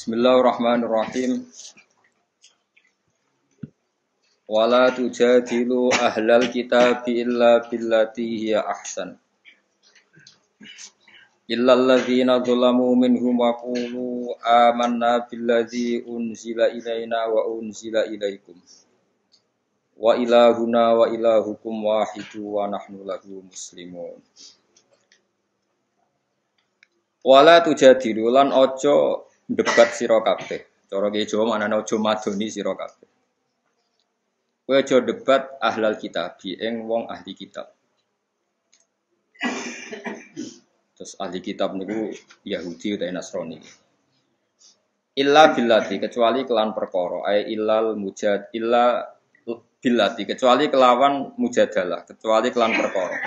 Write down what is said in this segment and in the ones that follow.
Bismillahirrahmanirrahim. Wala tujadilu ahlal kitabi illa billati hiya ahsan. Illa alladhina zalamu minhum wa qulu amanna billadzi unzila ilaina wa unzila ilaikum. Wa ilahuna wa ilahukum wahidu wa nahnu lahu muslimun. Wala tujadilu lan ojo debat sira kabeh. Cara ki Jawa maknane aja madoni sira kabeh. Kowe aja debat ahlal kitab ing wong ahli kitab. Terus ahli kitab niku Yahudi utawa Nasrani. Illa billati kecuali kelan perkara, ai illal mujad illa billati kecuali kelawan mujadalah, kecuali kelan perkara.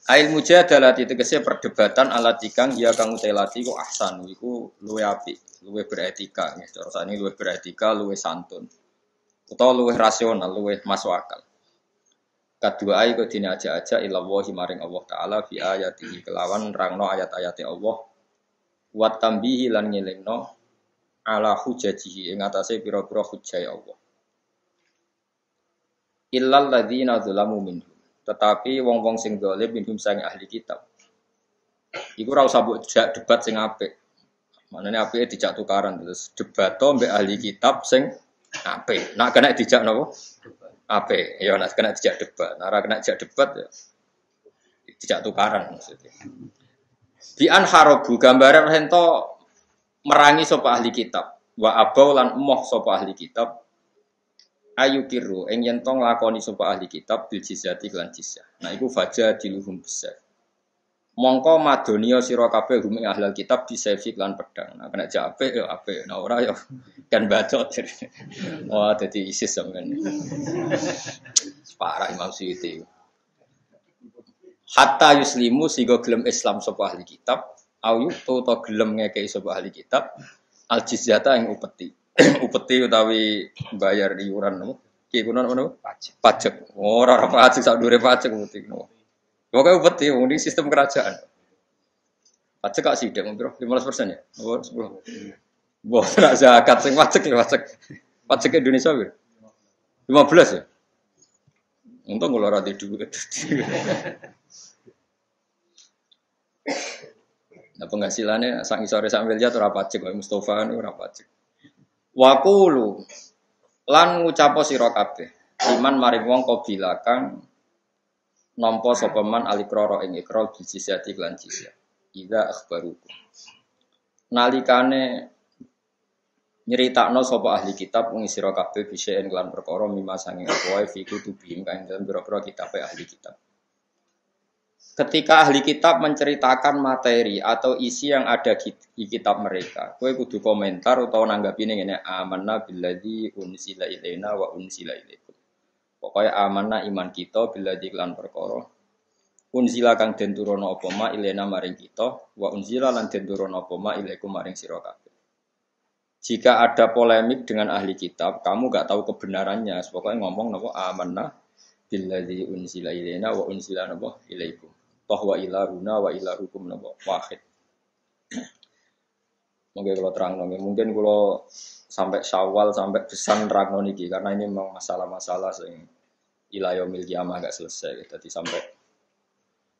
Ail mujadalah tegese perdebatan alat kang ya kang utelati ku ahsan iku luwih apik, luwih beretika nggih. Cara sakniki luwih beretika, luwih santun. Utawa luwih rasional, luwih masuk akal. Kadua ai kok dene aja-aja ilallahi maring Allah taala fi ayatihi kelawan nerangno ayat-ayate Allah. Wa tambihi lan ngelingno ala hujajihi ing atase pira-pira hujjah Allah. Illal ladzina zalamu minhum. Tetapi wong-wong sing zalim minhum sang ahli kitab. Iku ora usah mbok debat sing apik. Manane apike dijak tukaran terus debato mbek ahli kitab sing apik. Nak kena dijak napa? Apik. Ya nak kena dijak debat. Nak ora kena dijak debat ya dijak tukaran maksudnya. Bi an harabu gambaran ento merangi sapa ahli kitab. Wa abau lan emoh sapa ahli kitab. Ayu kiru ing yen tong lakoni sapa ahli kitab bil jizyati lan jizyah. Nah iku faja diluhum besar. Mongko madonia sira kabeh hum ahlul kitab bisayfi lan pedang. Nah kena jape yo apik, nah ora yo kan bacot. Wah dadi ISIS sampean. Parah Imam Suyuti. Hatta yuslimu sigo gelem Islam sapa ahli kitab, au yutu to gelem ngekeki sapa ahli kitab al jizyata ing upeti. Upeti utawi bayar iuran nopo? Ki kuno ngono? Pajak. Ora pajak sak dure pajak upeti. Pokoke upeti wong iki sistem kerajaan. Pajak kok sithik piro? 15% ya? Apa 10? Wah, ora zakat sing pajak ya pajak. Pajak Indonesia piro? 15 ya? Untung kula ora di dhuwit. Nah penghasilannya sak isore sak miliar ora pajak kok Mustofa ora pajak. Wa qulu lan ngucapo sira kabeh iman maring wong qabila kang nampa sapa man alikrara ing ikrar jizyati lan jizyah ida akhbaruku nalikane nyeritakno sapa ahli kitab ing sira kabeh biseen lan perkara mimma sanging apa wae fi kutubihim kang dalem pira-pira kitabe ahli kitab. Ketika ahli kitab menceritakan materi atau isi yang ada di kitab mereka, kowe kudu komentar utawa nanggapine ngene amanna billadzi unzila ilaina wa unzila ilaikum. Pokoke amanna iman kita billadzi lan perkara unzila kang den turono apa ma ilaina maring kita wa unzila lan den turono apa ma ilaikum maring sira kabeh. Jika ada polemik dengan ahli kitab, kamu enggak tahu kebenarannya, pokoknya ngomong napa amanna billadzi unzila ilaina wa unzila napa ilaikum. Wa ilahuna wa ilahukum wahid. Mungkin kalau terang mungkin kalau sampai Syawal sampai besan terang niki karena ini memang masalah-masalah sing ila yaumil qiyamah enggak selesai. Jadi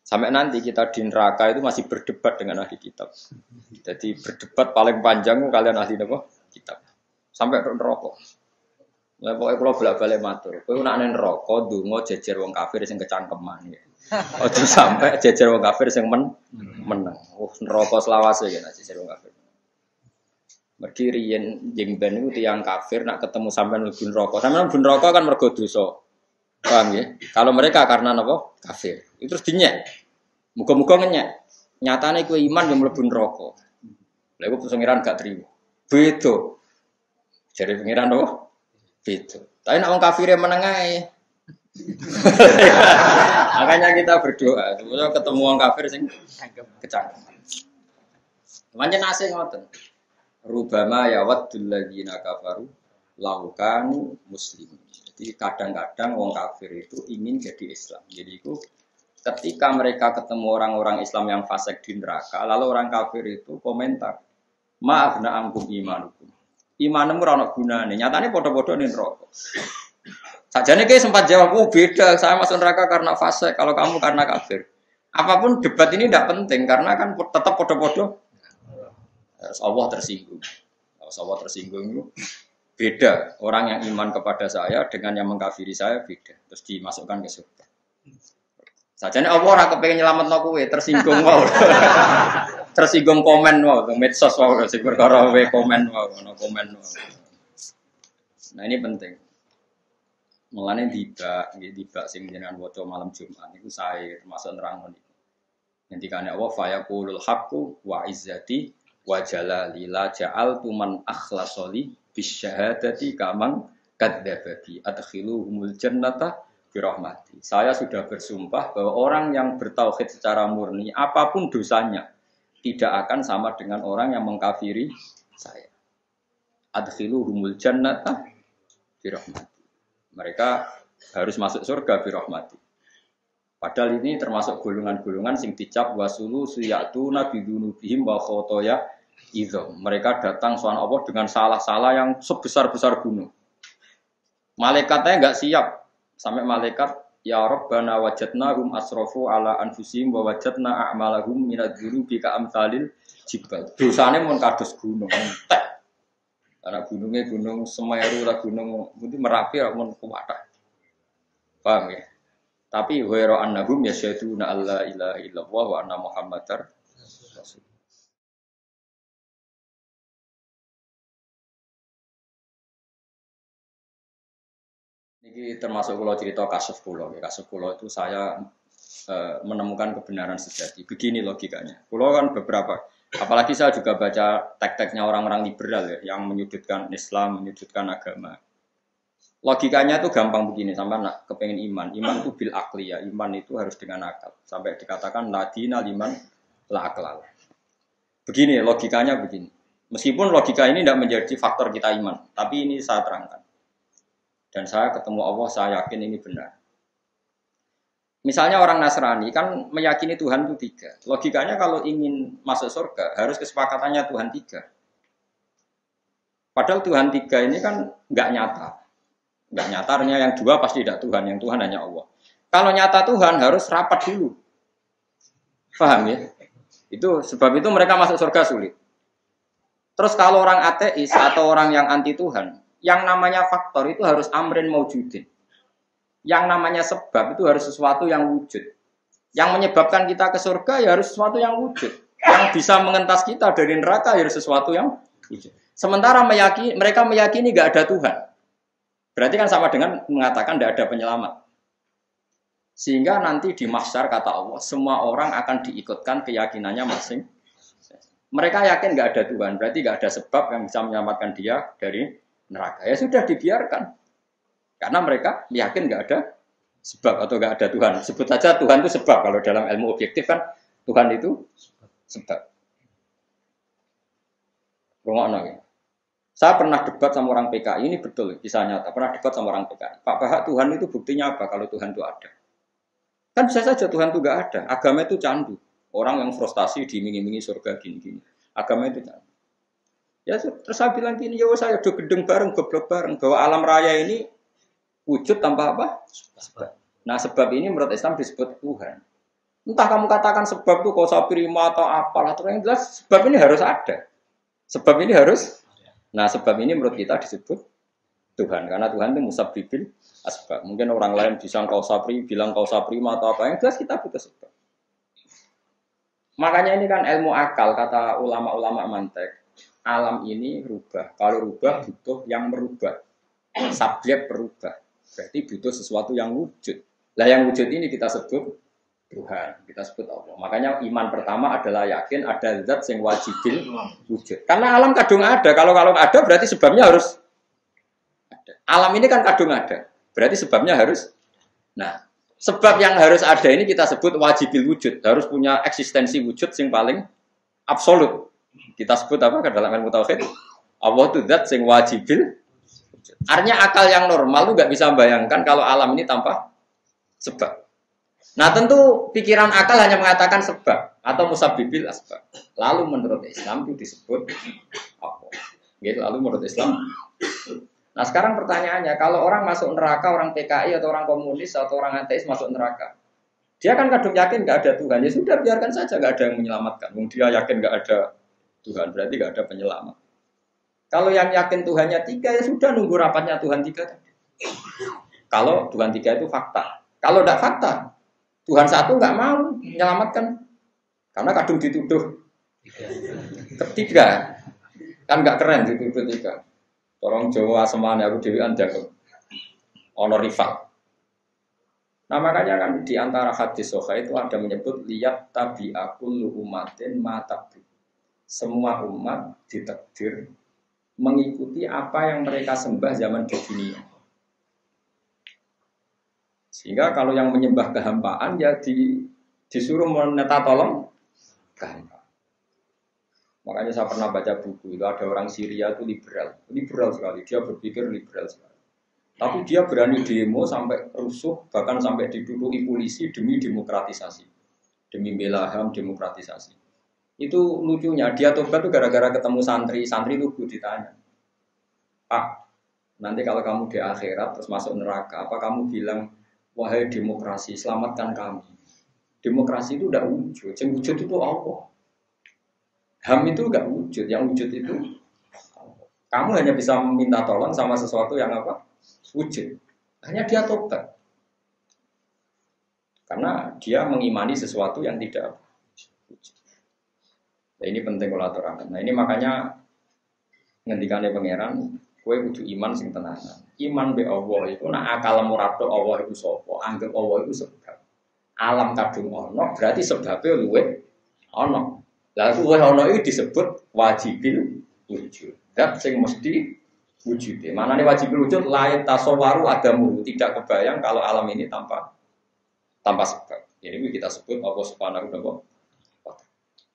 sampai nanti kita di neraka itu masih berdebat dengan ahli kitab. Jadi berdebat paling panjang kalian ahli napa? Kitab. Sampai neraka. Lah pokoke kula bolak-balik matur. Kowe nek nang neraka ndonga jejer wong kafir sing kecangkeman. Ojo sampai jejer wong kafir sing meneng. Neraka selawase ya nek jejer wong kafir. Mergi riyen jeng ben niku tiyang kafir nak ketemu sampean mlebu neraka. Sampeyan mlebu neraka kan mergo dosa. Paham ya? Kalau mereka karena napa? Kafir. Itu terus dinyek. Muga-muga ngenyek. Nyatane kowe iman yo mlebu neraka. Lha iku pengiran gak trimo. Beda. Jare pengiran napa? Beda. Tapi nak wong kafir meneng ae. Makanya kita berdoa, semoga ketemu orang kafir sing kecangkeman. Pancen asih ngoten. Rubama yawaddul ladzina kafaru laukanu muslimin. Jadi kadang-kadang orang kafir itu ingin jadi Islam. Jadi itu ketika mereka ketemu orang-orang Islam yang fasik di neraka, lalu orang kafir itu komentar, Maaf na angkum imanukum. Imanmu ora ono gunane. Nyatane padha-padha ning neraka. Sajane kayak sempat jawab, oh beda, saya masuk neraka karena fase, kalau kamu karena kafir. Apapun debat ini tidak penting karena kan tetap podo-podo. Allah tersinggung. Allah tersinggung itu beda. Orang yang iman kepada saya dengan yang mengkafiri saya beda. Terus dimasukkan ke surga. Sajane Allah ora kepengin nyelametno kowe, tersinggung wae. Tersinggung komen wae, medsos wae sing perkara wae komen wae, ono komen wae. Nah ini penting. Mulane tiba sing jenengan waca malam Jumat niku sae termasuk nerangno niku. Ngendikane Allah fa yaqulul haqqu wa izzati wa jalali la ja'altu man akhlasoli bisyahadati kamang kadzdzabati adkhiluhumul jannata bi rahmati. Saya sudah bersumpah bahwa orang yang bertauhid secara murni apapun dosanya tidak akan sama dengan orang yang mengkafiri saya. Adkhiluhumul jannata bi rahmati. Mereka harus masuk surga bi rahmati. Padahal ini termasuk golongan-golongan sing dicap wasulu suyatuna bidunubihim wa khotoya idzam. Mereka datang soal Allah dengan salah-salah yang sebesar-besar gunung. Malaikatnya enggak siap. Sampai malaikat ya Rabbana wajadnahum asrafu ala anfusihim wa wajadna a'malahum minadz-dzunubi ka'amsalil jibal. Dosane mun kados gunung entek. Karena gunungnya gunung Semeru lah gunung Merapi mun kuwatah. Paham ya? Tapi wa annahum yasyaduna alla ilaha illallah wa anna muhammadar rasul. Ini termasuk kalau cerita kasus pulau. Kasus pulau itu saya menemukan kebenaran sejati. Begini logikanya. Pulau kan beberapa, apalagi saya juga baca teks-teksnya orang-orang liberal ya, yang menyudutkan Islam, menyudutkan agama. Logikanya itu gampang begini, sampai nak kepengen iman. Iman itu bil akli ya, iman itu harus dengan akal. Sampai dikatakan ladina liman la aklal. Begini logikanya begini. Meskipun logika ini tidak menjadi faktor kita iman, tapi ini saya terangkan. Dan saya ketemu Allah, saya yakin ini benar. Misalnya orang Nasrani kan meyakini Tuhan itu 3. Logikanya kalau ingin masuk surga harus kesepakatannya Tuhan 3. Padahal Tuhan 3 ini kan nggak nyata. Nggak nyata, artinya yang 2 pasti tidak Tuhan, yang Tuhan hanya Allah. Kalau nyata Tuhan harus rapat dulu. Paham ya? Itu sebab itu mereka masuk surga sulit. Terus kalau orang ateis atau orang yang anti Tuhan, yang namanya faktor itu harus amrin maujudin. Yang namanya sebab itu harus sesuatu yang wujud. Yang menyebabkan kita ke surga ya harus sesuatu yang wujud. Yang bisa mengentas kita dari neraka ya harus sesuatu yang wujud. Sementara mereka meyakini nggak ada Tuhan. Berarti kan sama dengan mengatakan tidak ada penyelamat. Sehingga nanti di mahsyar kata Allah, semua orang akan diikutkan keyakinannya masing. Mereka yakin nggak ada Tuhan, berarti nggak ada sebab yang bisa menyelamatkan dia dari neraka. Ya sudah dibiarkan. Karena mereka yakin nggak ada sebab atau nggak ada Tuhan. Sebut saja Tuhan itu sebab. Kalau dalam ilmu objektif kan Tuhan itu sebab. Rungokno ya. Saya pernah debat sama orang PKI, ini betul kisah nyata. Pernah debat sama orang PKI. Pak Bahak, Tuhan itu buktinya apa kalau Tuhan itu ada? Kan bisa saja Tuhan itu nggak ada. Agama itu candu. Orang yang frustasi diiming-imingi surga gini-gini. Agama itu candu. Ya terus saya bilang gini, ya saya udah gedeng bareng, goblok bareng. Bahwa alam raya ini wujud tanpa apa? Sebab. Nah sebab ini menurut Islam disebut Tuhan. Entah kamu katakan sebab itu kausa prima atau apalah. Terus yang jelas sebab ini harus ada. Sebab ini harus. Nah sebab ini menurut kita disebut Tuhan. Karena Tuhan itu musabbibil asbab. Mungkin orang lain bisa kausa pri, bilang kausa prima atau apa. Yang jelas kita butuh sebab. Makanya ini kan ilmu akal, kata ulama-ulama mantek. Alam ini rubah. Kalau rubah butuh yang merubah. Subjek berubah. Berarti butuh sesuatu yang wujud. Lah yang wujud ini kita sebut Tuhan, kita sebut Allah. Makanya iman pertama adalah yakin ada zat yang wajibil wujud. Karena alam kadung ada. Kalau ada berarti sebabnya harus ada. Alam ini kan kadung ada. Berarti sebabnya harus. Nah, sebab yang harus ada ini kita sebut wajibil wujud. Harus punya eksistensi wujud yang paling absolut. Kita sebut apa ke dalam ilmu tauhid? Allah itu zat yang wajibil. Artinya akal yang normal itu nggak bisa membayangkan kalau alam ini tanpa sebab. Nah tentu pikiran akal hanya mengatakan sebab. atau musabbibil asbab. Lalu menurut Islam itu disebut apa? Gitu, lalu menurut Islam. Nah sekarang pertanyaannya, kalau orang masuk neraka, orang PKI atau orang komunis atau orang ateis masuk neraka, dia kan kadung yakin nggak ada Tuhan, ya sudah biarkan saja, nggak ada yang menyelamatkan. Dia yakin nggak ada Tuhan, berarti nggak ada penyelamat. Kalau yang yakin Tuhannya 3, ya sudah nunggu rapatnya Tuhan 3 tadi. Kalau Tuhan 3 itu fakta. Kalau tidak fakta, Tuhan 1 nggak mau menyelamatkan, karena kadung dituduh ketiga, kan nggak keren dituduh 3. Orang Jawa semane aku dhewean jago. Ono rival. Nah makanya kan di antara hadis sahih itu ada menyebut liyat tabi'akul umatin matabu. Semua umat ditakdir mengikuti apa yang mereka sembah zaman di dunia. Sehingga kalau yang menyembah kehampaan ya disuruh meneta tolong kehampaan. Makanya saya pernah baca buku, itu ada orang Syria itu liberal sekali, dia berpikir liberal sekali. Tapi dia berani demo sampai rusuh, bahkan sampai diduduki polisi demi demokratisasi, demi bela HAM demokratisasi. Itu lucunya, dia tobat tuh gara-gara ketemu santri itu ditanya, Pak, nanti kalau kamu di akhirat terus masuk neraka, apa kamu bilang, wahai demokrasi, selamatkan kami. Demokrasi itu udah wujud, yang wujud itu apa? HAM itu enggak wujud, yang wujud itu kamu hanya bisa meminta tolong sama sesuatu yang apa? Wujud. Hanya dia tobat. Karena dia mengimani sesuatu yang tidak wujud. Nah, ini penting kalau aturakan. Nah, ini makanya ngendikane pangeran, kowe kudu iman sing tenanan. Iman be Allah iku nek akal murado Allah iku sapa? Anggap Allah iku sebab. Alam kadung ono, berarti sebabnya luwih ono. Lalu ono itu disebut wajibil wujud. Dat sing mesti wujud. Mana nih wajibil wujud? Lain tasawwaru adamu. Tidak kebayang kalau alam ini tanpa sebab. Ini kita sebut Allah Subhanahu wa taala.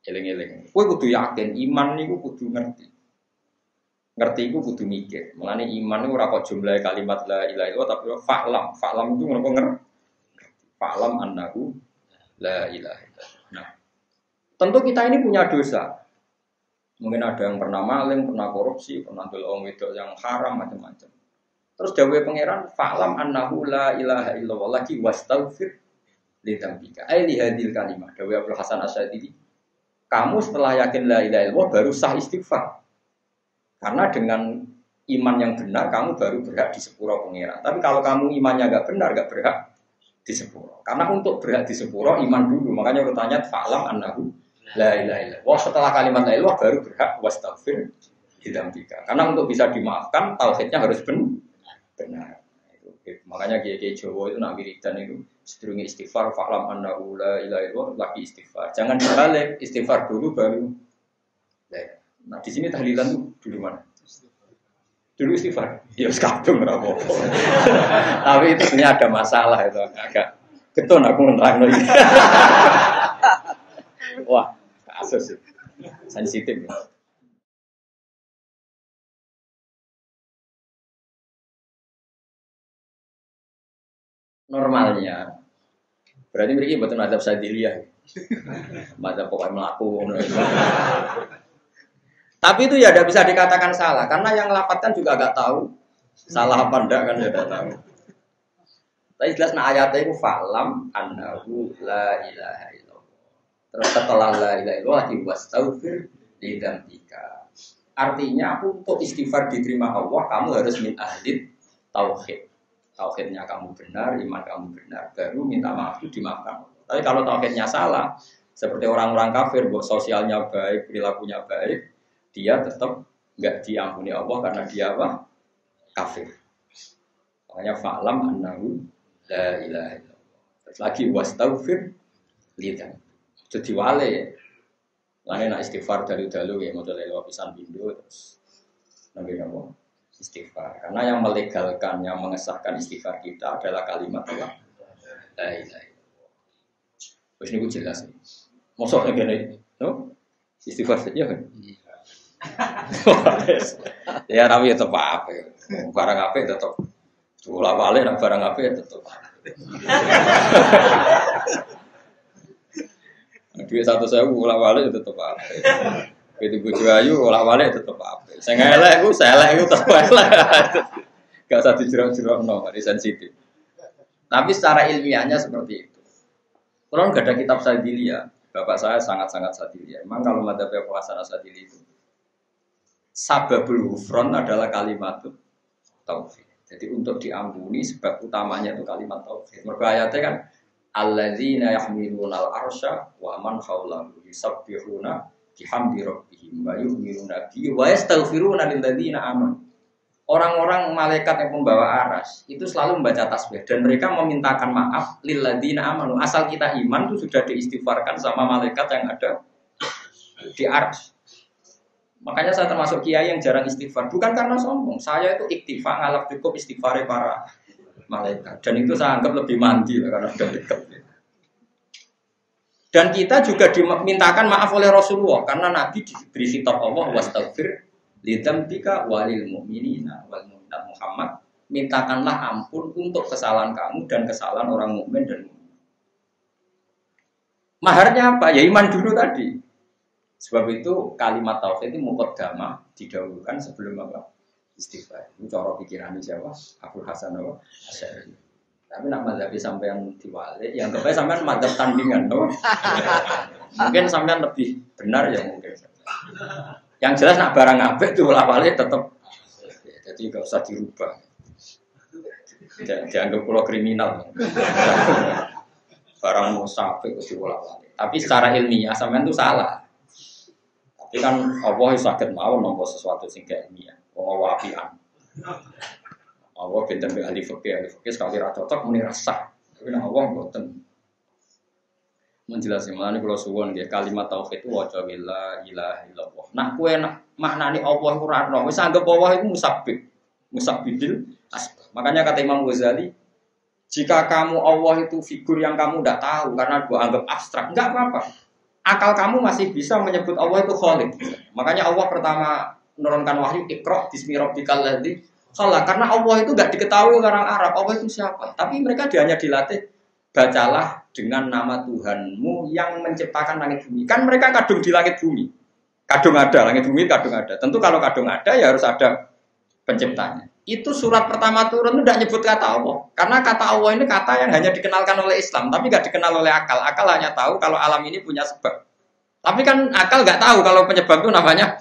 Eling-eling. Kowe kudu yakin iman niku kudu ngerti. Ngerti iku kudu mikir. Mulane iman niku ora kok jumlah kalimat la ilaha illallah tapi fa'lam. Fa'lam itu ngono ngerti. Fa'lam annahu la ilaha illallah. Nah, tentu kita ini punya dosa. Mungkin ada yang pernah maling, pernah korupsi, pernah dolong wedok yang haram macam-macam. Terus dawuh pangeran, fa'lam annahu la ilaha illallah lagi wastaghfir li dzambika. Ai li hadil kalimah. Dawuh Abdul Hasan Asy'adili. Kamu setelah yakin la ilaha illallah baru sah istighfar. Karena dengan iman yang benar kamu baru berhak di sepuro pangeran. Tapi kalau kamu imannya enggak benar, enggak berhak di sepuro. Karena untuk berhak di sepuro iman dulu. Makanya urutannya fa'lam annahu la ilaha illallah. Setelah kalimat la ilaha baru berhak wastaghfir lidzambika. Karena untuk bisa dimaafkan tauhidnya harus benar. Itu. Makanya kiai Jawa itu nak wiridan itu sedurunge istighfar fa'lam annahu la ilaha illallah lagi istighfar. Jangan dibalik, istighfar dulu baru. Nah, di sini tahlilan tuh dulu mana? Dulu istighfar. Ya sekadung ora apa-apa. Tapi itu sebenarnya ada masalah itu agak keton aku nerangno iki. Wah, kasus sensitif. Normalnya berarti mereka betul mazhab Sadiliyah. Mazhab pokoknya melaku. Tapi itu ya tidak bisa dikatakan salah karena yang lapatkan juga agak tahu salah apa enggak kan ya tidak tahu. Tapi jelas nah ayatnya itu fa'lam annahu la ilaha illallah. Terus setelah la ilaha illallah wastaghfir lidzambika. Artinya untuk istighfar diterima Allah kamu harus min ahli tauhid. Tauhidnya kamu benar, iman kamu benar, baru minta maaf itu dimaafkan. Tapi kalau tauhidnya salah, seperti orang-orang kafir, sosialnya baik, perilakunya baik, dia tetap enggak diampuni Allah karena dia apa? Kafir. Makanya fa'lam annahu la ilaha illallah. Terus lagi wastaghfir lidzam. Jadi wale. Lane nak istighfar dalu-dalu ya model lewat pisan pindho terus nabi apa? Istighfar. Karena yang melegalkan, yang mengesahkan istighfar kita adalah kalimat Allah. La ilaha illallah. Wis niku jelas. Mosok ngene, no? Istighfar saja kan? Ya tapi tetap apa? Barang apa tetap. Bola balik nak barang apa tetap. duit 100.000 bolak-balik tetep apik. Begitu bojo ayu bolak-balik tetep apik. Sing elek iku tetep elek. Gak usah dijerok-jerokno, hari sensitif. Tapi secara ilmiahnya seperti itu. Kalau nggak ada kitab Sadili ya, bapak saya sangat-sangat Sadili. Memang kalau madzhab pelaksana Sadili itu, sababul hufron adalah kalimat tauhid. Jadi untuk diampuni sebab utamanya itu kalimat tauhid. Mergo ayatnya kan alladzina yahmilunal arsya wa man haulahu yusabbihuna bihamdi rabbihim wa yu'minuna bihi wa yastaghfiruna lil ladzina amanu. Orang-orang malaikat yang pembawa aras itu selalu membaca tasbih dan mereka memintakan maaf lil ladzina amanu. Asal kita iman itu sudah diistighfarkan sama malaikat yang ada di aras. Makanya saya termasuk kiai yang jarang istighfar. Bukan karena sombong. Saya itu iktifa ngalap cukup istighfar para malaikat. Dan itu saya anggap lebih mandi karena sudah dekat. Dan kita juga dimintakan maaf oleh Rasulullah. Karena Nabi diberi kitab Allah wastaghfir lidzambika walil mu'minina wal mu'minat Muhammad. Mintakanlah ampun untuk kesalahan kamu dan kesalahan orang mukmin dan mukmin. Maharnya apa? Ya iman dulu tadi. Sebab itu kalimat tauhid itu muqaddamah didahulukan sebelum apa? Istighfar. Itu cara pikiran siapa? Abdul Hasan Asy'ari. Tapi nak madzhab sampean diwalik, yang kebaik sampean madzhab tandingan, no? Mungkin sampean lebih benar ya mungkin. Yang jelas nak barang apik itu walik tetap. Jadi enggak usah dirubah. Dianggap pulau kriminal. Barang musafir itu walik. Tapi secara ilmiah sampean itu salah. Tapi kan Allah sakit mau nombor sesuatu sing kayak ini ya. Allah apian. Allah benten be ahli fikih sekali ra cocok muni rasa. Tapi nek Allah mboten. Menjelaskan mana kalau suwon nggih kalimat tauhid itu waca la ilaha illallah. Nak kowe maknane Allah iku ora ono, wis anggap Allah itu musabbidil asbab. Makanya kata Imam Ghazali, jika kamu Allah itu figur yang kamu tidak tahu karena gua anggap abstrak, enggak apa-apa. Akal kamu masih bisa menyebut Allah itu Khaliq. Makanya Allah pertama menurunkan wahyu Iqra bismi rabbikal ladzi khalaq. Karena Allah itu enggak diketahui orang Arab, Allah itu siapa. Tapi mereka hanya dilatih bacalah dengan nama Tuhanmu yang menciptakan langit bumi. Kan mereka kadung di langit bumi. Kadung ada, langit bumi kadung ada. Tentu kalau kadung ada ya harus ada penciptanya. Itu surat pertama turun itu tidak nyebut kata Allah. Karena kata Allah ini kata yang hanya dikenalkan oleh Islam, tapi tidak dikenal oleh akal. Akal hanya tahu kalau alam ini punya sebab. Tapi kan akal nggak tahu kalau penyebab itu namanya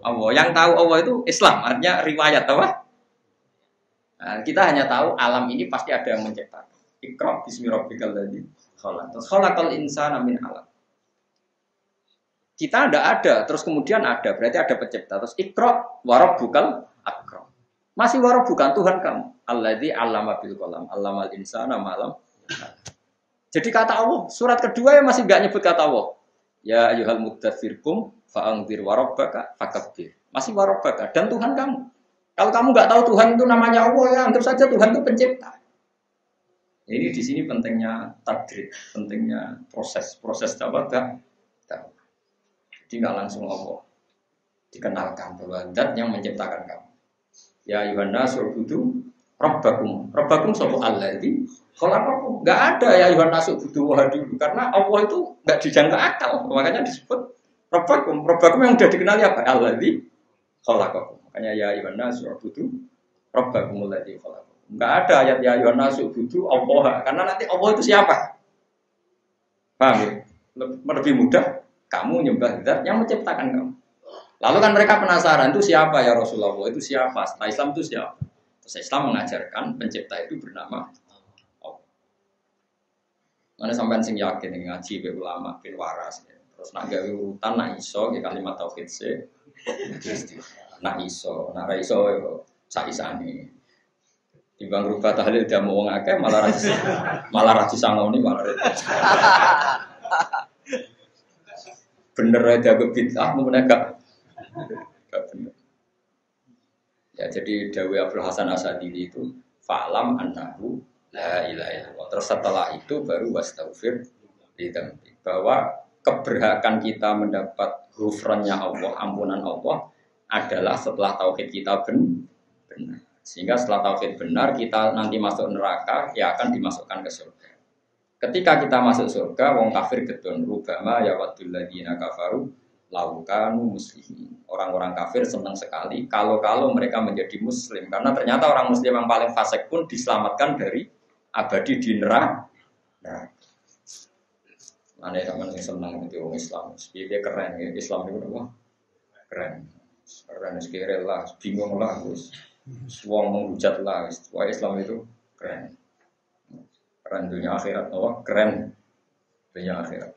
Allah. Yang tahu Allah itu Islam, artinya riwayat apa? Nah, kita hanya tahu alam ini pasti ada yang menciptakan. Iqra bismi rabbikal ladzi khalaq. Khalaqal insana min 'alaq. Kita ada, terus kemudian ada, berarti ada pencipta. Terus Iqra wa rabbukal akram. Masih wa rabbukan Tuhan kamu. Alladzi 'allama bil qalam, 'allamal insana ma lam. Jadi kata Allah, surat kedua yang masih enggak nyebut kata Allah. Ya ayyuhal muddatsir qum fa'anzir wa rabbaka fakabbir. Masih wa rabbaka dan Tuhan kamu. Kalau kamu enggak tahu Tuhan itu namanya Allah, ya anggap saja Tuhan itu pencipta. Ini di sini pentingnya tadrib, pentingnya proses apa tak. Jadi nggak langsung Allah dikenalkan bahwa zat yang menciptakan kamu. Ya Yohanes ubudu Rabbakum. Rabbakum sapa alladzi khalaqakum. Nggak ada ya Yohanes ubudu dulu karena Allah itu nggak dijangka akal. Makanya disebut Rabbakum. Rabbakum yang sudah dikenali apa? Alladzi khalaqakum. Makanya ya Yohanes ubudu Rabbakum alladzi khalaqakum. Enggak ada ayat ya Yohanes ubudu Allah karena nanti Allah itu siapa? Paham ya? Lebih mudah kamu nyembah zat yang menciptakan kamu. Lalu kan mereka penasaran itu siapa ya Rasulullah? Itu siapa? Setelah Islam itu siapa? Terus Islam mengajarkan pencipta itu bernama Allah. Mana sampean sing yakin ngaji be ulama bin waras. Terus nak gawe urutan nak iso ya kalimat tauhid se. Nak iso, nak ra iso yo sak isane. Timbang rubah tahlil dia mau wong akeh malah ra disangoni malah repot. Bener aja ke bid'ah mau enggak bener. Ya jadi Dawi Abdul Hasan Asadili itu fa'lam annahu la ilaha illallah. Terus setelah itu baru wastaghfir lidzambi. Bahwa keberhakan kita mendapat ghufrannya Allah, ampunan Allah adalah setelah tauhid kita benar. Sehingga setelah tauhid benar kita nanti masuk neraka ya akan dimasukkan ke surga. Ketika kita masuk surga, wong kafir gedon rubama ya wadul ladzina kafaru laukanu muslimin. Orang-orang kafir senang sekali kalau mereka menjadi muslim karena ternyata orang muslim yang paling fasik pun diselamatkan dari abadi di neraka. Nah, aneh teman yang senang itu orang Islam. Dia keren ya. Islam itu apa? Keren. Keren sekali lah, bingung lah, terus wong menghujat lah. Wah Islam itu keren. Keren dunia akhirat, oh keren dunia akhirat.